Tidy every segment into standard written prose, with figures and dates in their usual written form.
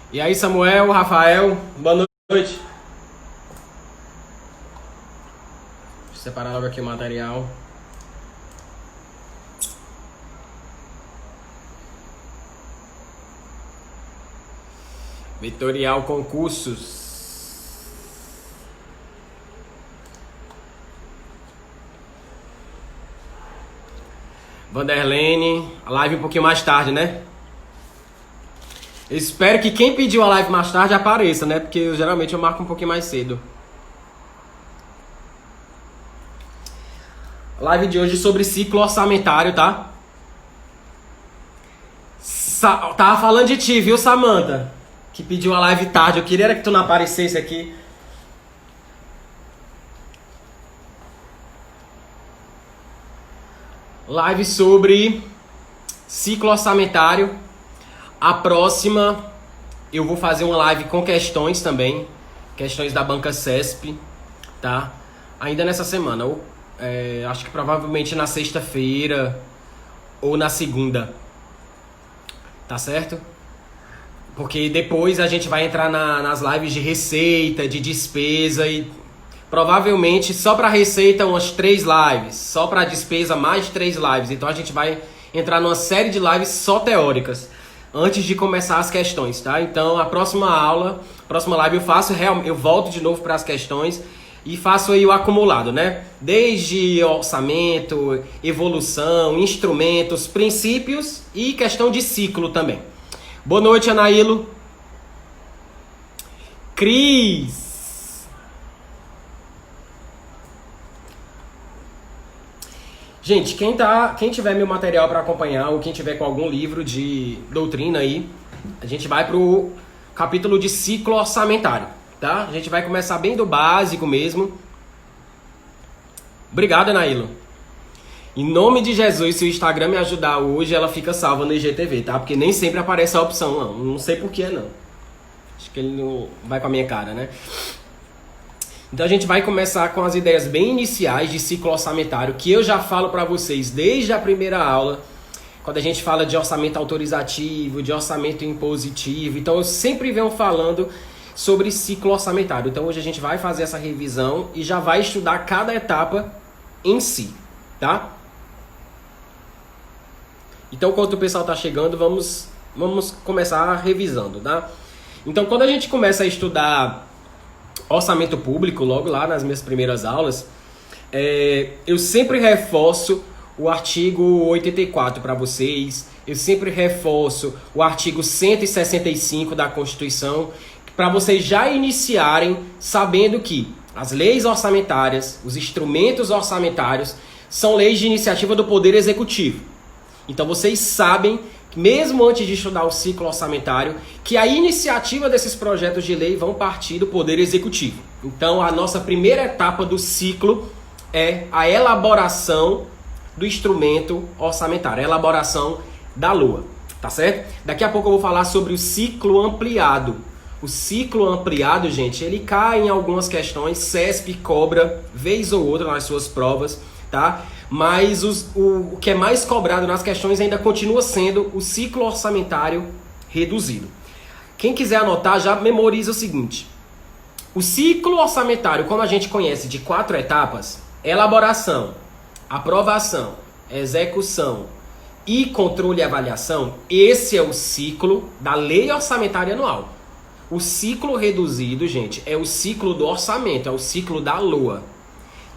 E aí, Samuel, Rafael, boa noite. Deixa eu separar logo aqui o material. Vitorial Concursos. Vanderlene, a live um pouquinho mais tarde, né? Eu espero que quem pediu a live mais tarde apareça, né? Porque geralmente eu marco um pouquinho mais cedo. A live de hoje é sobre ciclo orçamentário, tá? Tava falando de ti, viu, Samantha? Que pediu a live tarde. Eu queria que tu não aparecesse aqui. Live sobre ciclo orçamentário. A próxima eu vou fazer uma live com questões também. Questões da Banca CESP, tá? Ainda nessa semana. Ou, acho que provavelmente na sexta-feira ou na segunda. Tá certo? Porque depois a gente vai entrar nas lives de receita, de despesa e provavelmente só para receita umas 3 lives, só para despesa mais 3 lives. Então a gente vai entrar numa série de lives só teóricas antes de começar as questões, tá? Então a próxima aula, próxima live eu volto de novo para as questões e faço aí o acumulado, né? Desde orçamento, evolução, instrumentos, princípios e questão de ciclo também. Boa noite, Anaílo. Cris. Gente, quem tiver meu material para acompanhar ou quem tiver com algum livro de doutrina aí, a gente vai pro capítulo de ciclo orçamentário, tá? A gente vai começar bem do básico mesmo. Obrigado, Anaílo. Em nome de Jesus, se o Instagram me ajudar hoje, ela fica salva no IGTV, tá? Porque nem sempre aparece a opção, não. Não sei por que, não. Acho que ele não vai com a minha cara, né? Então a gente vai começar com as ideias bem iniciais de ciclo orçamentário, que eu já falo para vocês desde a primeira aula, quando a gente fala de orçamento autorizativo, de orçamento impositivo. Então eu sempre venho falando sobre ciclo orçamentário. Então hoje a gente vai fazer essa revisão e já vai estudar cada etapa em si, tá? Então, enquanto o pessoal está chegando, vamos começar revisando, tá? Então, quando a gente começa a estudar orçamento público, logo lá nas minhas primeiras aulas, eu sempre reforço o artigo 84 para vocês, eu sempre reforço o artigo 165 da Constituição, para vocês já iniciarem sabendo que as leis orçamentárias, os instrumentos orçamentários, são leis de iniciativa do Poder Executivo. Então vocês sabem, mesmo antes de estudar o ciclo orçamentário, que a iniciativa desses projetos de lei vão partir do Poder Executivo. Então a nossa primeira etapa do ciclo é a elaboração do instrumento orçamentário, a elaboração da LOA, tá certo? Daqui a pouco eu vou falar sobre o ciclo ampliado. O ciclo ampliado, gente, ele cai em algumas questões, CESP cobra vez ou outra nas suas provas, tá? Mas o que é mais cobrado nas questões ainda continua sendo o ciclo orçamentário reduzido. Quem quiser anotar, já memoriza o seguinte. O ciclo orçamentário, como a gente conhece, de 4 etapas: elaboração, aprovação, execução e controle e avaliação. Esse é o ciclo da lei orçamentária anual. O ciclo reduzido, gente, é o ciclo do orçamento, é o ciclo da LOA.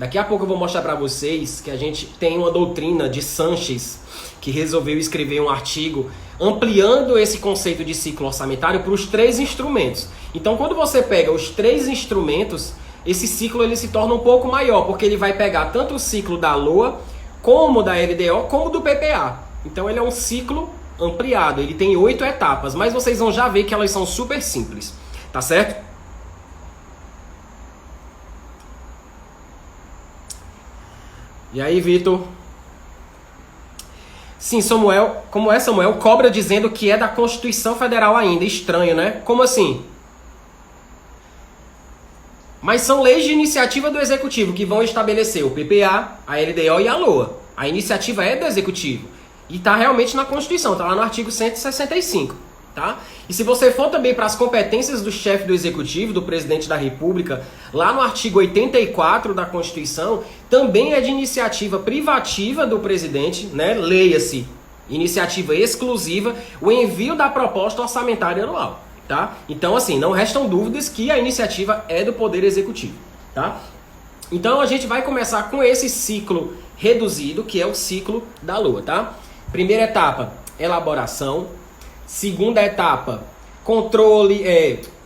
Daqui a pouco eu vou mostrar para vocês que a gente tem uma doutrina de Sanches que resolveu escrever um artigo ampliando esse conceito de ciclo orçamentário para os 3 instrumentos. Então, quando você pega os 3 instrumentos, esse ciclo ele se torna um pouco maior, porque ele vai pegar tanto o ciclo da LOA, como da LDO, como do PPA. Então, ele é um ciclo ampliado, ele tem 8 etapas, mas vocês vão já ver que elas são super simples, tá certo? E aí, Vitor? Sim, Samuel, como é, Samuel? Cobra dizendo que é da Constituição Federal ainda. Estranho, né? Como assim? Mas são leis de iniciativa do Executivo que vão estabelecer o PPA, a LDO e a LOA. A iniciativa é do Executivo. E está realmente na Constituição, está lá no artigo 165. tá? E se você for também para as competências do chefe do executivo, do presidente da República, lá no artigo 84 da Constituição, também é de iniciativa privativa do presidente, né? Leia-se, iniciativa exclusiva, o envio da proposta orçamentária anual, tá? Então, assim, não restam dúvidas que a iniciativa é do Poder Executivo, tá? Então, a gente vai começar com esse ciclo reduzido, que é o ciclo da Lua, tá? Primeira etapa, elaboração. Segunda etapa, controle,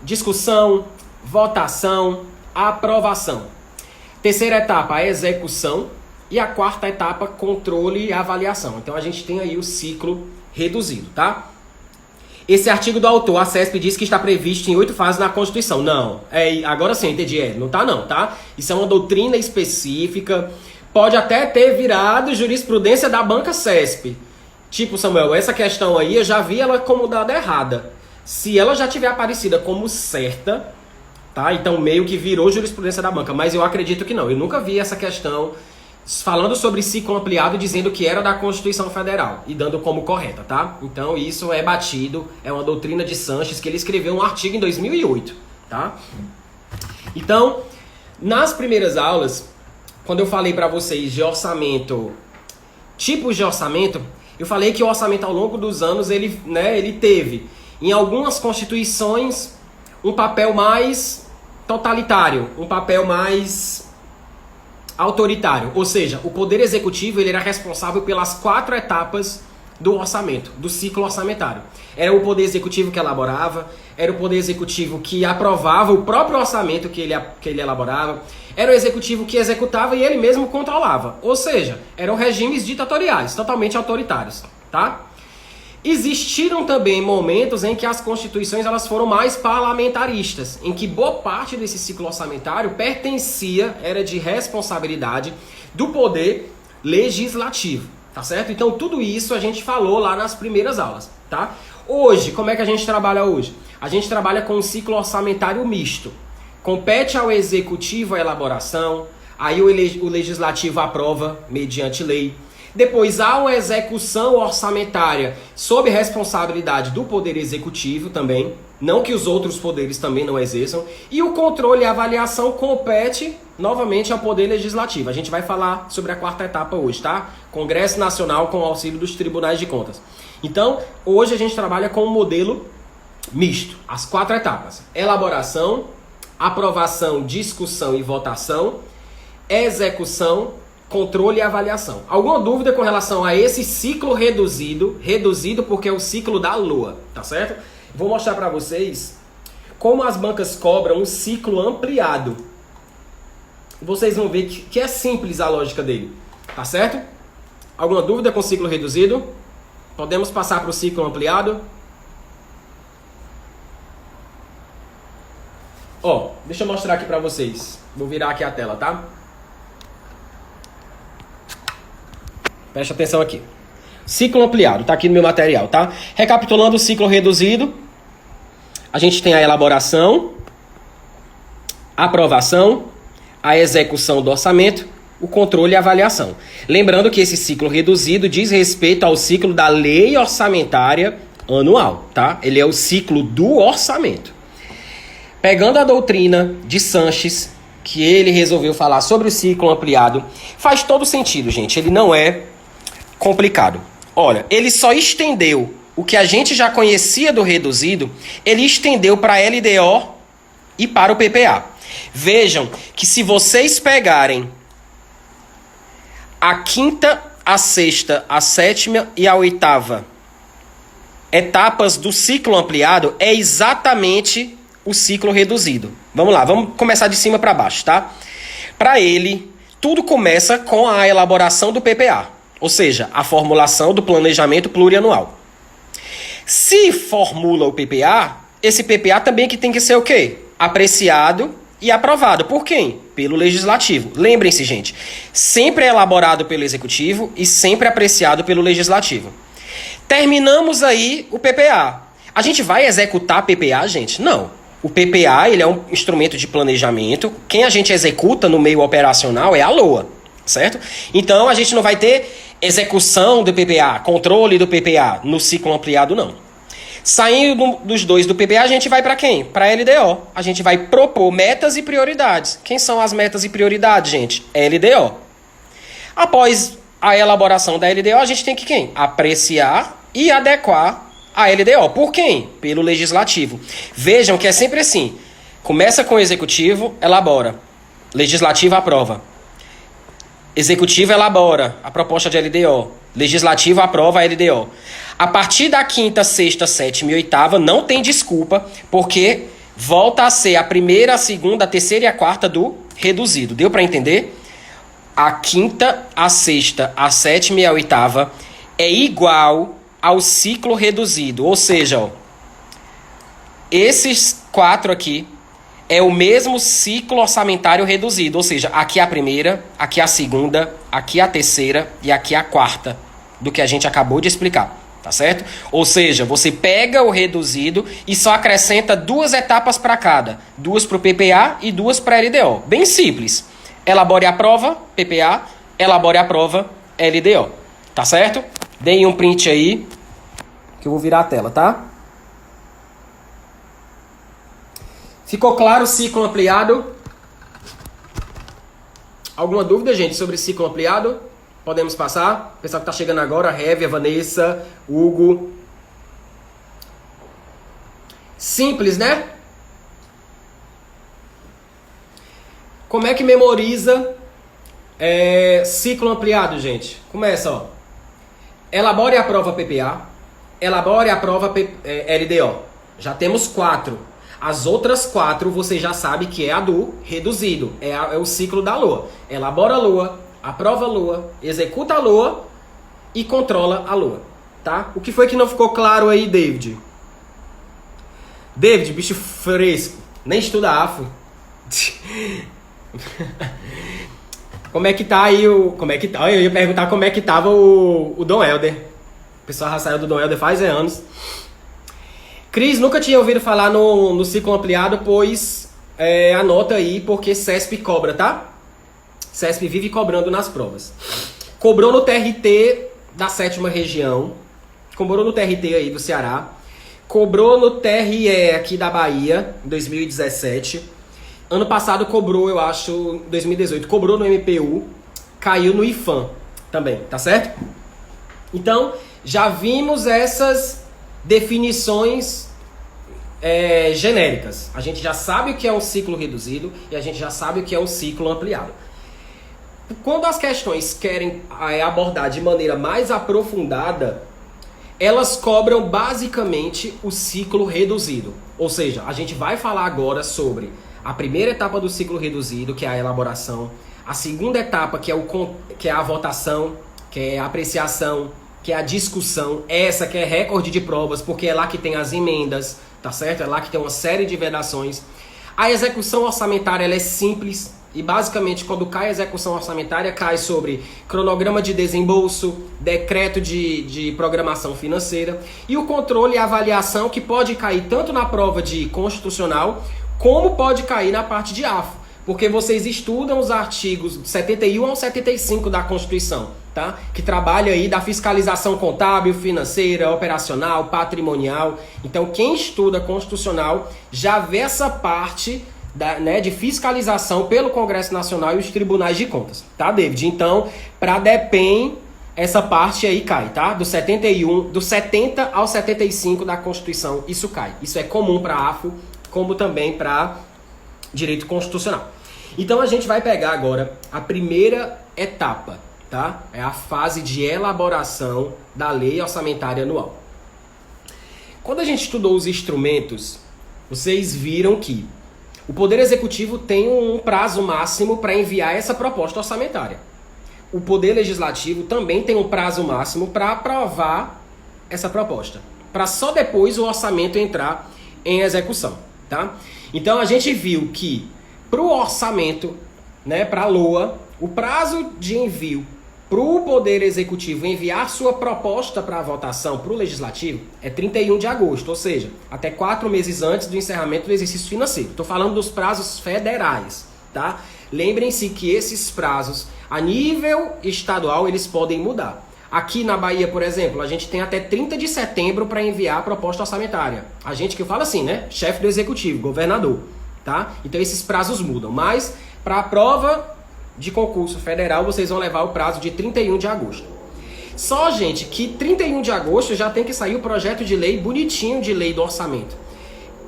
discussão, votação, aprovação. Terceira etapa, a execução. E a quarta etapa, controle e avaliação. Então a gente tem aí o ciclo reduzido, tá? Esse artigo do autor, a CESP diz que está previsto em 8 fases na Constituição. Não, agora sim, entendi, não tá não, tá? Isso é uma doutrina específica, pode até ter virado jurisprudência da banca CESP. Tipo, Samuel, essa questão aí eu já vi ela como dada errada. Se ela já tiver aparecida como certa, tá? Então meio que virou jurisprudência da banca, mas eu acredito que não. Eu nunca vi essa questão falando sobre ciclo ampliado dizendo que era da Constituição Federal e dando como correta, tá? Então isso é batido, é uma doutrina de Sanches que ele escreveu um artigo em 2008, tá? Então, nas primeiras aulas, quando eu falei para vocês de orçamento, tipos de orçamento, eu falei que o orçamento ao longo dos anos, ele teve, em algumas constituições, um papel mais totalitário, um papel mais autoritário. Ou seja, o Poder Executivo ele era responsável pelas 4 etapas do orçamento, do ciclo orçamentário. Era o Poder Executivo que elaborava, era o Poder Executivo que aprovava o próprio orçamento que ele elaborava, era o Executivo que executava e ele mesmo controlava. Ou seja, eram regimes ditatoriais, totalmente autoritários, tá? Existiram também momentos em que as constituições elas foram mais parlamentaristas, em que boa parte desse ciclo orçamentário era de responsabilidade do Poder Legislativo, tá certo? Então tudo isso a gente falou lá nas primeiras aulas, tá? Hoje, como é que a gente trabalha hoje? A gente trabalha com um ciclo orçamentário misto. Compete ao Executivo a elaboração, aí o Legislativo aprova mediante lei. Depois há uma execução orçamentária sob responsabilidade do Poder Executivo também, não que os outros poderes também não exerçam. E o controle e avaliação compete novamente ao Poder Legislativo. A gente vai falar sobre a quarta etapa hoje, tá? Congresso Nacional com o auxílio dos Tribunais de Contas. Então, hoje a gente trabalha com um modelo misto, as 4 etapas: elaboração, aprovação, discussão e votação, execução, controle e avaliação. Alguma dúvida com relação a esse ciclo reduzido? Reduzido porque é o ciclo da Lua, tá certo? Vou mostrar para vocês como as bancas cobram um ciclo ampliado. Vocês vão ver que é simples a lógica dele, tá certo? Alguma dúvida com o ciclo reduzido? Podemos passar para o ciclo ampliado? Ó, deixa eu mostrar aqui para vocês. Vou virar aqui a tela, tá? Preste atenção aqui. Ciclo ampliado, tá aqui no meu material, tá? Recapitulando o ciclo reduzido, a gente tem a elaboração, a aprovação, a execução do orçamento, o controle e a avaliação. Lembrando que esse ciclo reduzido diz respeito ao ciclo da lei orçamentária anual, tá? Ele é o ciclo do orçamento. Pegando a doutrina de Sanches, que ele resolveu falar sobre o ciclo ampliado, faz todo sentido, gente. Ele não é complicado. Olha, ele só estendeu o que a gente já conhecia do reduzido, ele estendeu para a LDO e para o PPA. Vejam que se vocês pegarem a quinta, a sexta, a sétima e a oitava etapas do ciclo ampliado, é exatamente o ciclo reduzido. Vamos lá, vamos começar de cima para baixo, tá? Para ele, tudo começa com a elaboração do PPA, ou seja, a formulação do planejamento plurianual. Se formula o PPA, esse PPA também que tem que ser o quê? Apreciado e aprovado. Por quem? Pelo Legislativo. Lembrem-se, gente, sempre é elaborado pelo Executivo e sempre apreciado pelo Legislativo. Terminamos aí o PPA. A gente vai executar PPA, gente? Não. O PPA, ele é um instrumento de planejamento. Quem a gente executa no meio operacional é a LOA, certo? Então, a gente não vai ter execução do PPA, controle do PPA no ciclo ampliado, não. Saindo dos dois do PPA, a gente vai para quem? Para a LDO. A gente vai propor metas e prioridades. Quem são as metas e prioridades, gente? LDO. Após a elaboração da LDO, a gente tem que quem? Apreciar e adequar a LDO. Por quem? Pelo Legislativo. Vejam que é sempre assim. Começa com o Executivo, elabora. Legislativo aprova. Executivo elabora a proposta de LDO. Legislativo aprova a LDO. A partir da quinta, sexta, sétima e oitava, não tem desculpa, porque volta a ser a primeira, a segunda, a terceira e a quarta do reduzido. Deu para entender? A quinta, a sexta, a sétima e a oitava é igual ao ciclo reduzido. Ou seja, ó, esses 4 aqui é o mesmo ciclo orçamentário reduzido. Ou seja, aqui a primeira, aqui a segunda, aqui a terceira e aqui a quarta do que a gente acabou de explicar. Tá certo? Ou seja, você pega o reduzido e só acrescenta 2 etapas para cada. 2 para o PPA e 2 para a LDO. Bem simples. Elabore a prova, PPA. Elabore a prova, LDO. Tá certo? Deem um print aí, que eu vou virar a tela, tá? Ficou claro o ciclo ampliado? Alguma dúvida, gente, sobre ciclo ampliado? Podemos passar? O pessoal que está chegando agora, Révia, Vanessa, Hugo. Simples, né? Como é que memoriza ciclo ampliado, gente? Começa, ó. Elabore a prova PPA. Elabore a prova LDO. Já temos 4. As outras 4 você já sabe que é a do reduzido. É o ciclo da LOA. Elabora a LOA. Aprova a LOA, executa a LOA e controla a LOA, tá? O que foi que não ficou claro aí, David? David, bicho fresco, nem estuda AFO. Como é que tá aí como é que tá? Eu ia perguntar como é que tava o Dom Helder. O pessoal já saiu do Dom Helder faz anos. Cris, nunca tinha ouvido falar no ciclo ampliado, pois anota aí, porque CESP cobra, tá? CESP vive cobrando nas provas. Cobrou no TRT da 7ª região. Cobrou no TRT aí do Ceará. Cobrou no TRE aqui da Bahia, em 2017. Ano passado cobrou, eu acho, em 2018. Cobrou no MPU. Caiu no IFAM também, tá certo? Então, já vimos essas definições genéricas. A gente já sabe o que é um ciclo reduzido e a gente já sabe o que é um ciclo ampliado. Quando as questões querem abordar de maneira mais aprofundada, elas cobram basicamente o ciclo reduzido. Ou seja, a gente vai falar agora sobre a primeira etapa do ciclo reduzido, que é a elaboração, a segunda etapa, que é a votação, que é a apreciação, que é a discussão, essa que é recorde de provas, porque é lá que tem as emendas, tá certo? É lá que tem uma série de vedações. A execução orçamentária ela é simples. E basicamente, quando cai a execução orçamentária, cai sobre cronograma de desembolso, decreto de programação financeira e o controle e avaliação, que pode cair tanto na prova de constitucional, como pode cair na parte de AFO. Porque vocês estudam os artigos 71 ao 75 da Constituição, tá? Que trabalha aí da fiscalização contábil, financeira, operacional, patrimonial. Então, quem estuda constitucional já vê essa parte de fiscalização pelo Congresso Nacional e os tribunais de contas, tá, David? Então, para DEPEN, essa parte aí cai, tá? Do 70 ao 75 da Constituição, isso cai. Isso é comum para AFO, como também para direito constitucional. Então, a gente vai pegar agora a primeira etapa, tá? É a fase de elaboração da lei orçamentária anual. Quando a gente estudou os instrumentos, vocês viram que o Poder Executivo tem um prazo máximo para enviar essa proposta orçamentária. O Poder Legislativo também tem um prazo máximo para aprovar essa proposta, para só depois o orçamento entrar em execução, tá? Então a gente viu que para o orçamento, para a LOA, o prazo de envio para o Poder Executivo enviar sua proposta para a votação para o Legislativo é 31 de agosto, ou seja, até 4 meses antes do encerramento do exercício financeiro. Estou falando dos prazos federais, tá? Lembrem-se que esses prazos, a nível estadual, eles podem mudar. Aqui na Bahia, por exemplo, a gente tem até 30 de setembro para enviar a proposta orçamentária. A gente que fala assim, né? Chefe do executivo, governador, tá? Então esses prazos mudam. Mas para a prova de concurso federal, vocês vão levar o prazo de 31 de agosto. Só, gente, que 31 de agosto já tem que sair o projeto de lei bonitinho de lei do orçamento.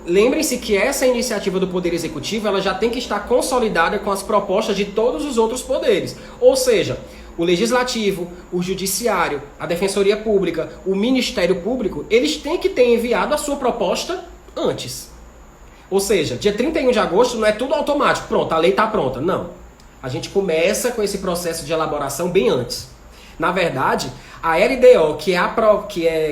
Lembrem-se que essa iniciativa do Poder Executivo ela já tem que estar consolidada com as propostas de todos os outros poderes. Ou seja, o Legislativo, o Judiciário, a Defensoria Pública, o Ministério Público, eles têm que ter enviado a sua proposta antes. Ou seja, dia 31 de agosto não é tudo automático. Pronto, a lei está pronta. Não. A gente começa com esse processo de elaboração bem antes. Na verdade, a LDO,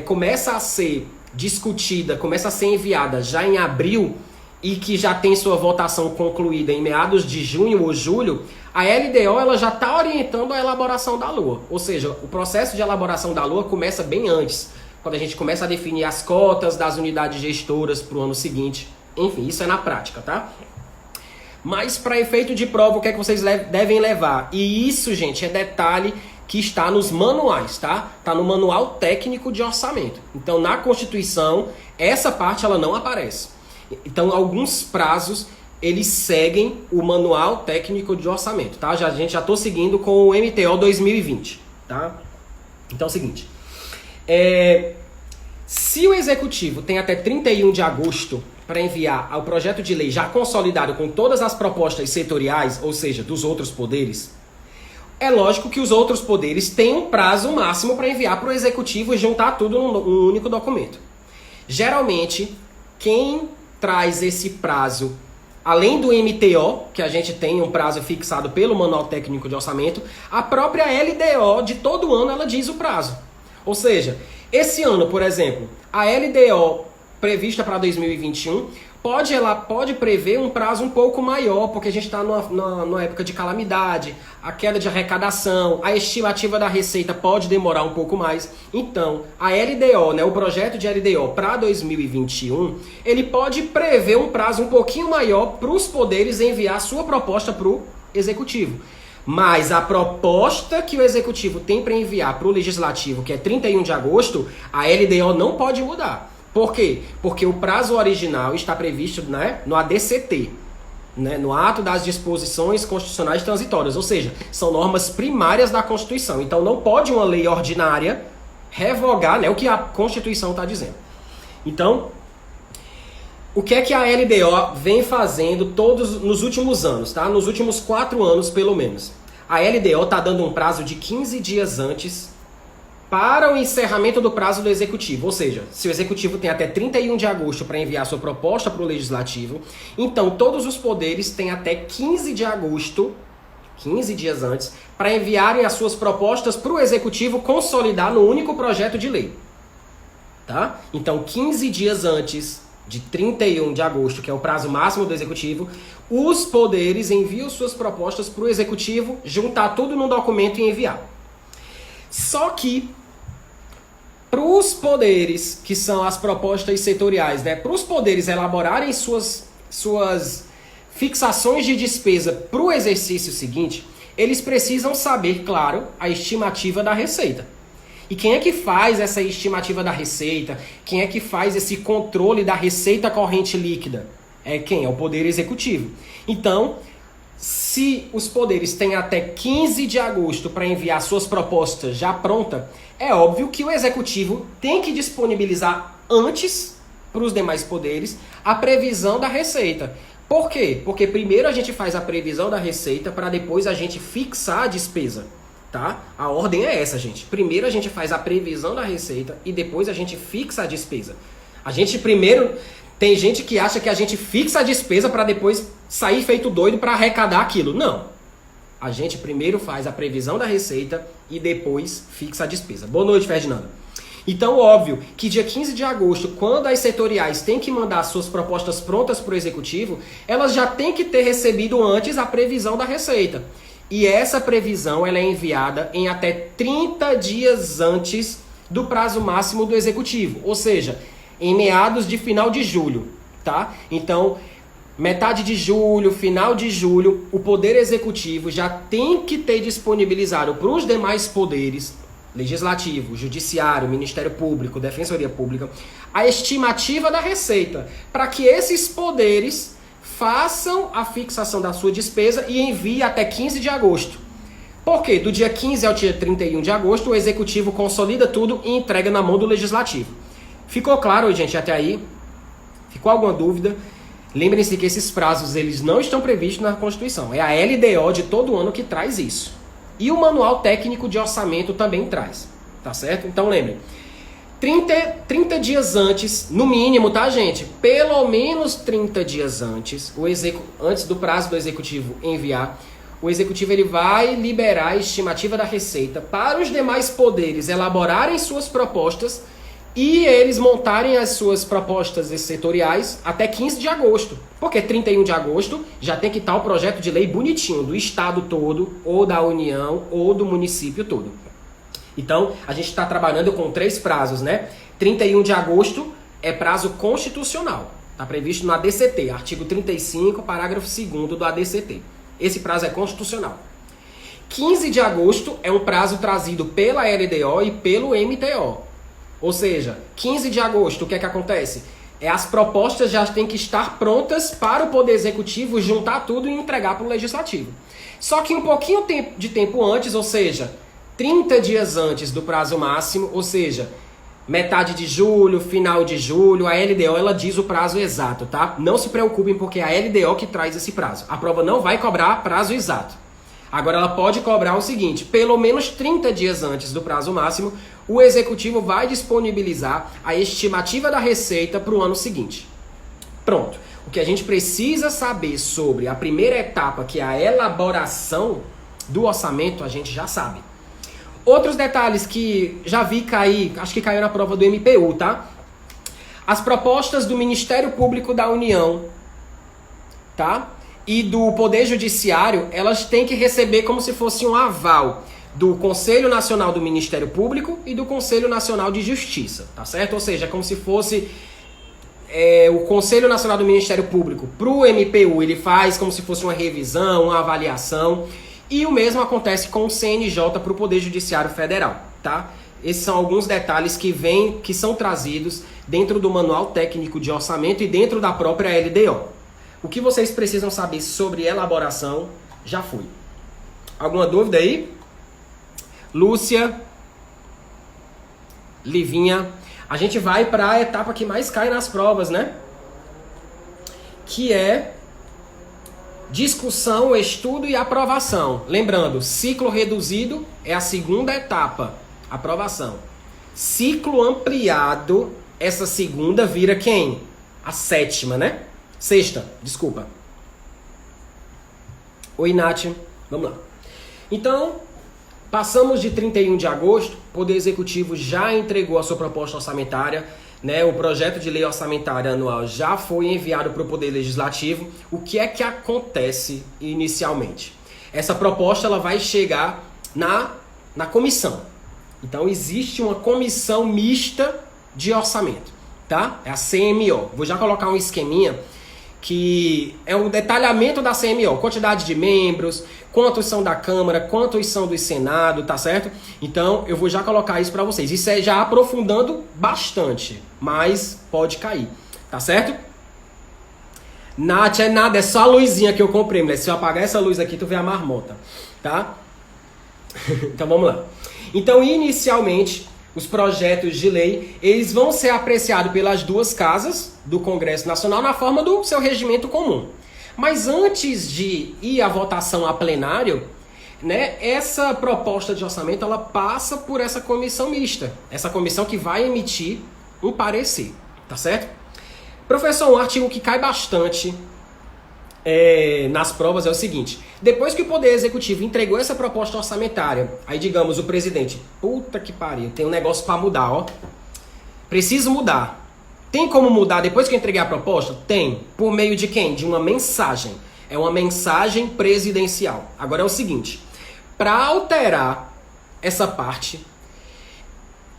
começa a ser discutida, começa a ser enviada já em abril e que já tem sua votação concluída em meados de junho ou julho, a LDO ela já está orientando a elaboração da LOA. Ou seja, o processo de elaboração da LOA começa bem antes, quando a gente começa a definir as cotas das unidades gestoras para o ano seguinte. Enfim, isso é na prática, tá? Mas para efeito de prova, o que é que vocês devem levar? E isso, gente, é detalhe que está nos manuais, tá? Está no manual técnico de orçamento. Então, na Constituição, essa parte ela não aparece. Então, alguns prazos, eles seguem o manual técnico de orçamento, tá? A gente já estou seguindo com o MTO 2020, tá? Então, é o seguinte. Se o Executivo tem até 31 de agosto para enviar o projeto de lei já consolidado com todas as propostas setoriais, ou seja, dos outros poderes, é lógico que os outros poderes têm um prazo máximo para enviar para o Executivo e juntar tudo num único documento. Geralmente, quem traz esse prazo, além do MTO, que a gente tem um prazo fixado pelo Manual Técnico de Orçamento, a própria LDO de todo ano ela diz o prazo. Ou seja, esse ano, por exemplo, a LDO prevista para 2021 pode prever um prazo um pouco maior, porque a gente está numa época de calamidade, a queda de arrecadação, a estimativa da receita pode demorar um pouco mais. Então, a LDO, né, o projeto de LDO para 2021, ele pode prever um prazo um pouquinho maior para os poderes enviar sua proposta para o Executivo. Mas a proposta que o Executivo tem para enviar para o Legislativo, que é 31 de agosto, a LDO não pode mudar. Por quê? Porque o prazo original está previsto, né, no ADCT, né, no Ato das Disposições Constitucionais Transitórias, ou seja, são normas primárias da Constituição. Então não pode uma lei ordinária revogar, né, o que a Constituição está dizendo. Então, o que é que a LDO vem fazendo todos nos últimos anos, tá? Nos últimos 4 anos, pelo menos. A LDO está dando um prazo de 15 dias antes para o encerramento do prazo do Executivo. Ou seja, se o Executivo tem até 31 de agosto para enviar sua proposta para o Legislativo, então todos os poderes têm até 15 de agosto, 15 dias antes, para enviarem as suas propostas para o Executivo consolidar no único projeto de lei. Tá? Então, 15 dias antes de 31 de agosto, que é o prazo máximo do Executivo, os poderes enviam suas propostas para o Executivo, juntar tudo num documento e enviar. Só que, para os poderes, que são as propostas setoriais, né, para os poderes elaborarem suas fixações de despesa para o exercício seguinte, eles precisam saber, claro, a estimativa da receita. E quem é que faz essa estimativa da receita? Quem é que faz esse controle da receita corrente líquida? É quem? É o Poder Executivo. Então, se os poderes têm até 15 de agosto para enviar suas propostas já pronta, é óbvio que o Executivo tem que disponibilizar antes para os demais poderes a previsão da receita. Por quê? Porque primeiro a gente faz a previsão da receita para depois a gente fixar a despesa. Tá? A ordem é essa, gente. Primeiro a gente faz a previsão da receita e depois a gente fixa a despesa. A gente primeiro... Tem gente que acha que a gente fixa a despesa para depois sair feito doido para arrecadar aquilo. Não. A gente primeiro faz a previsão da receita e depois fixa a despesa. Boa noite, Ferdinando. Então, óbvio que dia 15 de agosto, quando as setoriais têm que mandar suas propostas prontas para o Executivo, elas já têm que ter recebido antes a previsão da receita. E essa previsão ela é enviada em até 30 dias antes do prazo máximo do Executivo. Ou seja, em meados de final de julho, tá? Então, metade de julho, final de julho, o Poder Executivo já tem que ter disponibilizado para os demais poderes Legislativo, Judiciário, Ministério Público, Defensoria Pública, a estimativa da receita, para que esses poderes façam a fixação da sua despesa e enviem até 15 de agosto. Por quê? Do dia 15 ao dia 31 de agosto, o Executivo consolida tudo e entrega na mão do Legislativo. Ficou claro, gente, até aí? Ficou alguma dúvida? Lembrem-se que esses prazos eles não estão previstos na Constituição. É a LDO de todo ano que traz isso. E o Manual Técnico de Orçamento também traz. Tá certo? Então lembrem. 30 dias antes, no mínimo, tá, gente? Pelo menos 30 dias antes, antes do prazo do Executivo enviar, o Executivo ele vai liberar a estimativa da receita para os demais poderes elaborarem suas propostas e eles montarem as suas propostas setoriais até 15 de agosto. Porque 31 de agosto já tem que estar o projeto de lei bonitinho do estado todo, ou da União, ou do município todo. Então, a gente está trabalhando com 3 prazos, né? 31 de agosto é prazo constitucional. Está previsto no ADCT, artigo 35, parágrafo 2º do ADCT. Esse prazo é constitucional. 15 de agosto é um prazo trazido pela LDO e pelo MTO. Ou seja, 15 de agosto, o que é que acontece? As propostas já têm que estar prontas para o Poder Executivo juntar tudo e entregar para o Legislativo. Só que um pouquinho de tempo antes, ou seja, 30 dias antes do prazo máximo, ou seja, metade de julho, final de julho, a LDO ela diz o prazo exato, tá? Não se preocupem porque é a LDO que traz esse prazo. A prova não vai cobrar prazo exato. Agora ela pode cobrar o seguinte, pelo menos 30 dias antes do prazo máximo, o Executivo vai disponibilizar a estimativa da receita para o ano seguinte. Pronto. O que a gente precisa saber sobre a primeira etapa, que é a elaboração do orçamento, a gente já sabe. Outros detalhes que já vi cair, acho que caiu na prova do MPU, tá? As propostas do Ministério Público da União, tá? E do Poder Judiciário, elas têm que receber como se fosse um aval do Conselho Nacional do Ministério Público e do Conselho Nacional de Justiça, tá certo? Ou seja, como se fosse o Conselho Nacional do Ministério Público para o MPU, ele faz como se fosse uma revisão, uma avaliação, e o mesmo acontece com o CNJ para o Poder Judiciário Federal, tá? Esses são alguns detalhes que são trazidos dentro do Manual Técnico de Orçamento e dentro da própria LDO. O que vocês precisam saber sobre elaboração, já fui. Alguma dúvida aí? Lúcia, Livinha, a gente vai para a etapa que mais cai nas provas, né? Que é discussão, estudo e aprovação. Lembrando, ciclo reduzido é a segunda etapa, aprovação. Ciclo ampliado, essa segunda vira quem? A sétima, né? Sexta, desculpa. Oi, Nath. Vamos lá. Então, passamos de 31 de agosto, o Poder Executivo já entregou a sua proposta orçamentária, né? O projeto de lei orçamentária anual já foi enviado para o Poder Legislativo. O que é que acontece inicialmente? Essa proposta ela vai chegar na comissão. Então, existe uma comissão mista de orçamento, tá? É a CMO. Vou já colocar um esqueminha que é um detalhamento da CMO, quantidade de membros, quantos são da Câmara, quantos são do Senado, tá certo? Então, eu vou já colocar isso para vocês. Isso é já aprofundando bastante, mas pode cair, tá certo? Nath, é nada, é só a luzinha que eu comprei, mulher. Se eu apagar essa luz aqui, tu vê a marmota, tá? Então, vamos lá. Então, inicialmente, os projetos de lei, eles vão ser apreciados pelas duas casas do Congresso Nacional na forma do seu regimento comum. Mas antes de ir à votação a plenário, né, essa proposta de orçamento ela passa por essa comissão mista. Essa comissão que vai emitir um parecer, tá certo? Professor, um artigo que cai bastante nas provas é o seguinte: depois que o Poder Executivo entregou essa proposta orçamentária, aí digamos o presidente, puta que pariu, tem um negócio para mudar, ó. Preciso mudar. Tem como mudar depois que eu entreguei a proposta? Tem. Por meio de quem? De uma mensagem. É uma mensagem presidencial. Agora é o seguinte, para alterar essa parte,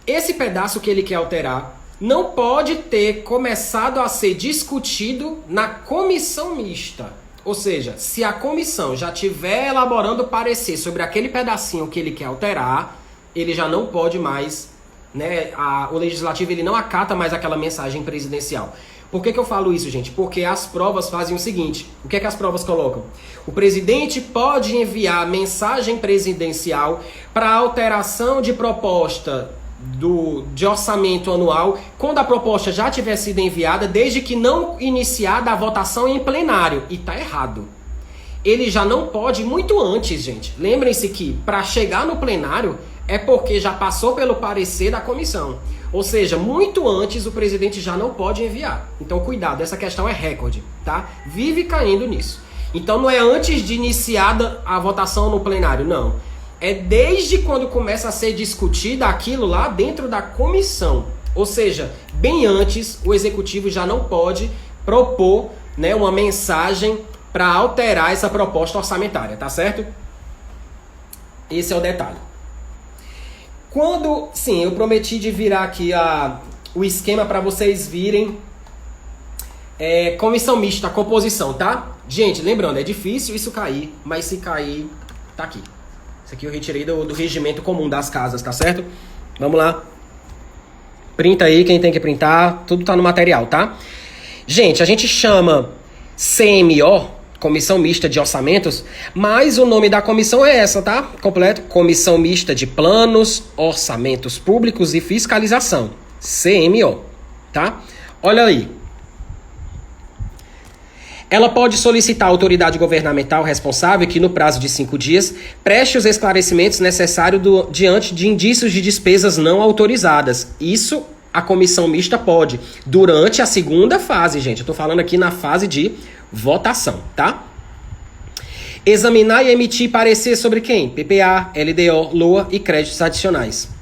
esse pedaço que ele quer alterar não pode ter começado a ser discutido na comissão mista. Ou seja, se a comissão já estiver elaborando parecer sobre aquele pedacinho que ele quer alterar, ele já não pode mais, né, o legislativo ele não acata mais aquela mensagem presidencial. Por que eu falo isso, gente? Porque as provas fazem o seguinte, o que é que as provas colocam? O presidente pode enviar mensagem presidencial para alteração de proposta de orçamento anual, quando a proposta já tiver sido enviada, desde que não iniciada a votação em plenário. E tá errado. Ele já não pode muito antes, gente. Lembrem-se que para chegar no plenário é porque já passou pelo parecer da comissão. Ou seja, muito antes o presidente já não pode enviar. Então cuidado, essa questão é recorde, tá? Vive caindo nisso. Então não é antes de iniciada a votação no plenário, não. É desde quando começa a ser discutida aquilo lá dentro da comissão. Ou seja, bem antes o executivo já não pode propor, né, uma mensagem para alterar essa proposta orçamentária, tá certo? Esse é o detalhe. Sim, eu prometi de virar aqui o esquema para vocês virem comissão mista, composição, tá? Gente, lembrando, é difícil isso cair, mas se cair, tá aqui. Isso aqui eu retirei do regimento comum das casas, tá certo? Vamos lá. Printa aí, quem tem que printar, tudo tá no material, tá? Gente, a gente chama CMO, Comissão Mista de Orçamentos, mas o nome da comissão é essa, tá? Completo. Comissão Mista de Planos, Orçamentos Públicos e Fiscalização. CMO, tá? Olha aí. Ela pode solicitar à autoridade governamental responsável que, no prazo de 5 dias, preste os esclarecimentos necessários diante de indícios de despesas não autorizadas. Isso a comissão mista pode, durante a segunda fase, gente. Eu tô falando aqui na fase de votação, tá? Examinar e emitir parecer sobre quem? PPA, LDO, LOA e créditos adicionais.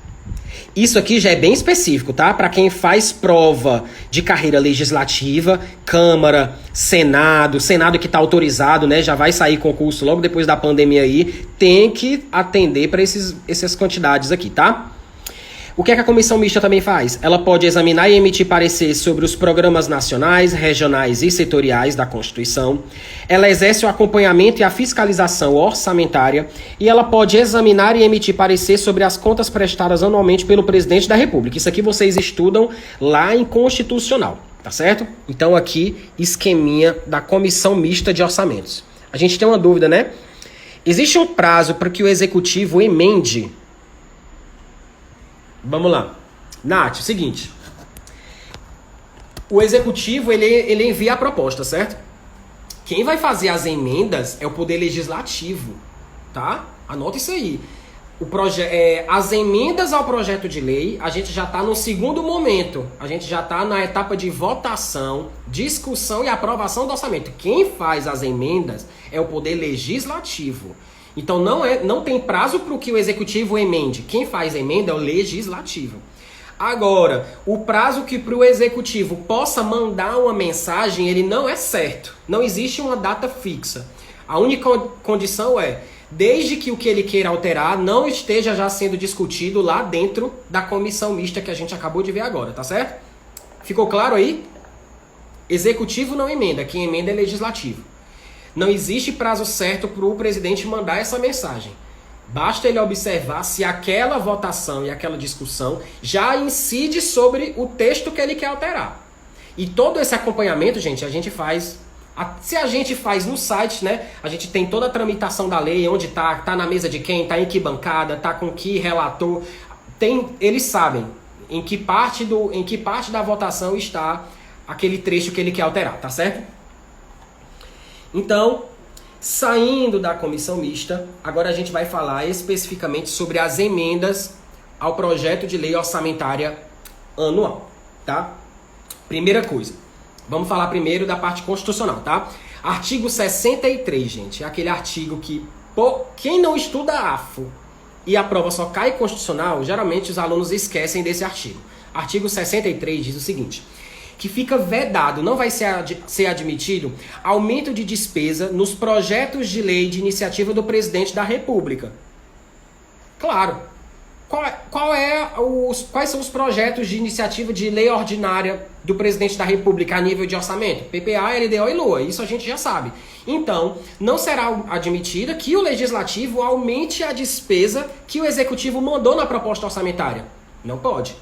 Isso aqui já é bem específico, tá? Para quem faz prova de carreira legislativa, Câmara, Senado que está autorizado, né? Já vai sair concurso logo depois da pandemia aí, tem que atender para essas quantidades aqui, tá? O que é que a comissão mista também faz? Ela pode examinar e emitir parecer sobre os programas nacionais, regionais e setoriais da Constituição. Ela exerce o acompanhamento e a fiscalização orçamentária e ela pode examinar e emitir parecer sobre as contas prestadas anualmente pelo presidente da República. Isso aqui vocês estudam lá em Constitucional, tá certo? Então aqui, esqueminha da comissão mista de orçamentos. A gente tem uma dúvida, né? Existe um prazo para que o executivo emende? Vamos lá. Nath, seguinte. O executivo, ele envia a proposta, certo? Quem vai fazer as emendas é o Poder Legislativo, tá? Anota isso aí. As emendas ao projeto de lei, a gente já está no segundo momento. A gente já está na etapa de votação, discussão e aprovação do orçamento. Quem faz as emendas é o Poder Legislativo. Então não tem prazo para que o executivo emende. Quem faz a emenda é o legislativo. Agora, o prazo que para o executivo possa mandar uma mensagem, ele não é certo. Não existe uma data fixa. A única condição é, desde que o que ele queira alterar não esteja já sendo discutido lá dentro da comissão mista que a gente acabou de ver agora, tá certo? Ficou claro aí? Executivo não emenda, quem emenda é legislativo. Não existe prazo certo para o presidente mandar essa mensagem. Basta ele observar se aquela votação e aquela discussão já incide sobre o texto que ele quer alterar. E todo esse acompanhamento, gente, a gente faz... Se a gente faz no site, né? A gente tem toda a tramitação da lei, onde tá na mesa de quem, tá em que bancada, tá com que relator. Eles sabem em que parte da votação está aquele trecho que ele quer alterar, tá certo? Então, saindo da comissão mista, agora a gente vai falar especificamente sobre as emendas ao projeto de lei orçamentária anual, tá? Primeira coisa, vamos falar primeiro da parte constitucional, tá? Artigo 63, gente, é aquele artigo que, quem não estuda AFO e a prova só cai constitucional, geralmente os alunos esquecem desse artigo. Artigo 63 diz o seguinte: que fica vedado, não vai ser admitido aumento de despesa nos projetos de lei de iniciativa do presidente da República. Claro. quais são os projetos de iniciativa de lei ordinária do presidente da República a nível de orçamento? PPA, LDO e LOA, isso a gente já sabe. Então, não será admitida que o legislativo aumente a despesa que o executivo mandou na proposta orçamentária. Não pode.